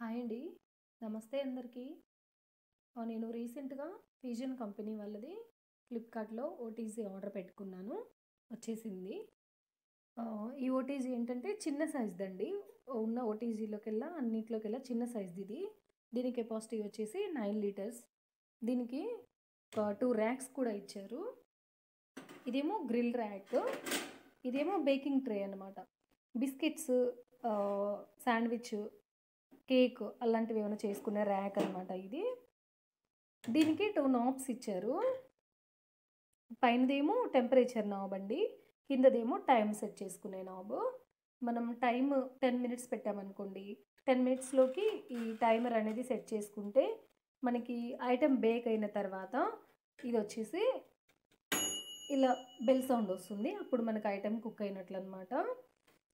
Hi అండి. నమస్తే అందరికీ. నేను రీసెంట్‌గా ఫిజన్ కంపెనీ వాళ్ళది ఫ్లిప్‌కార్ట్‌లో ఓటీజీ ఆర్డర్ పెట్టుకున్నాను. వచ్చేసింది. ఈ ఓటీజీ ఏంటంటే చిన్న సైజ్‌దండి. ఉన్న ఓటీజీలోకెల్లా అన్నిట్లోకెల్లా చిన్న సైజ్‌దిది. దీని కెపాసిటీ వచ్చేసి 9 లీటర్స్. దీనికి ఒక 2 ర్యాక్స్ కూడా ఇచ్చారు. ఇదేమో గ్రిల్ ర్యాక్. ఇదేమో బేకింగ్ ట్రే అనమాట. బిస్కెట్స్, శాండ్‌విచ్, కేక్ అలాంటివి ఏమైనా చేసుకునే ర్యాక్ అనమాట ఇది. దీనికి 2 నాబ్స్ ఇచ్చారు. పైనదేమో టెంపరేచర్ నాబ్ అండి. కిందదేమో టైం సెట్ చేసుకునే నాబ్. మనం టైమ్ 10 మినిట్స్ పెట్టామనుకోండి, 10 మినిట్స్‌లోకి ఈ టైమర్ అనేది సెట్ చేసుకుంటే మనకి ఐటెం బేక్ అయిన తర్వాత ఇదొచ్చేసి ఇలా బెల్ సౌండ్ వస్తుంది. అప్పుడు మనకి ఐటెం కుక్ అయినట్లు అనమాట.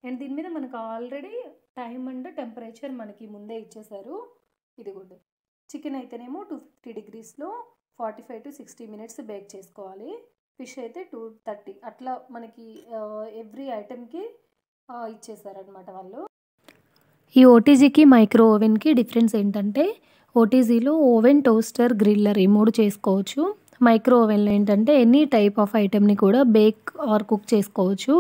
అండ్ దీని మీద మనకు ఆల్రెడీ టైమ్ అండ్ టెంపరేచర్ మనకి ముందే ఇచ్చేసారు. ఇదిగోండి. చికెన్ అయితేనేమో 250 డిగ్రీస్‌లో 45-60 మినిట్స్ బేక్ చేసుకోవాలి. ఫిష్ అయితే 230 అట్లా మనకి ఎవ్రీ ఐటెంకి ఇచ్చేసారనమాట వాళ్ళు. ఈ ఓటీజీకి, మైక్రో ఓవెన్‌కి డిఫరెన్స్ ఏంటంటే, ఓటీజీలో ఓవెన్, టోస్టర్, గ్రిల్లర్ ఈ 3 చేసుకోవచ్చు. మైక్రో ఓవెన్‌లో ఏంటంటే ఎనీ టైప్ ఆఫ్ ఐటెమ్‌ని కూడా బేక్ ఆర్ కుక్ చేసుకోవచ్చు.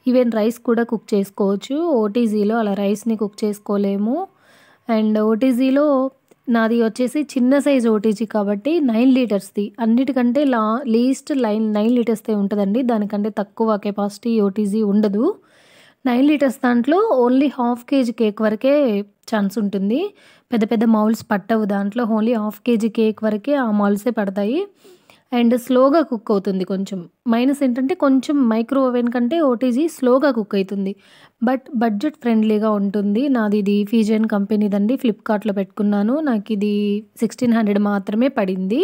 ఈవెన్ రైస్ కూడా కుక్ చేసుకోవచ్చు. ఓటీజీలో అలా రైస్‌ని కుక్ చేసుకోలేము. అండ్ ఓటీజీలో నాది వచ్చేసి చిన్న సైజ్ ఓటీజీ కాబట్టి 9 లీటర్స్‌ది. అన్నిటికంటే లీస్ట్ 9 లీటర్స్‌దే ఉంటదండి. దానికంటే తక్కువ కెపాసిటీ ఓటీజీ ఉండదు. 9 లీటర్స్ దాంట్లో ఓన్లీ హాఫ్ కేజీ కేక్ వరకే ఛాన్స్ ఉంటుంది. పెద్ద పెద్ద మౌల్స్ పట్టవు దాంట్లో. ఓన్లీ హాఫ్ కేజీ కేక్ వరకే ఆ మౌల్సే పడతాయి. అండ్ స్లోగా కుక్ అవుతుంది కొంచెం. మైనస్ ఏంటంటే కొంచెం మైక్రో ఓవెన్ కంటే ఓటీజీ స్లోగా కుక్ అయితుంది. బట్ బడ్జెట్ ఫ్రెండ్లీగా ఉంటుంది. నాదిది ఫిజన్ కంపెనీదండి. ఫ్లిప్‌కార్ట్‌లో పెట్టుకున్నాను. నాకిది 1600 మాత్రమే పడింది.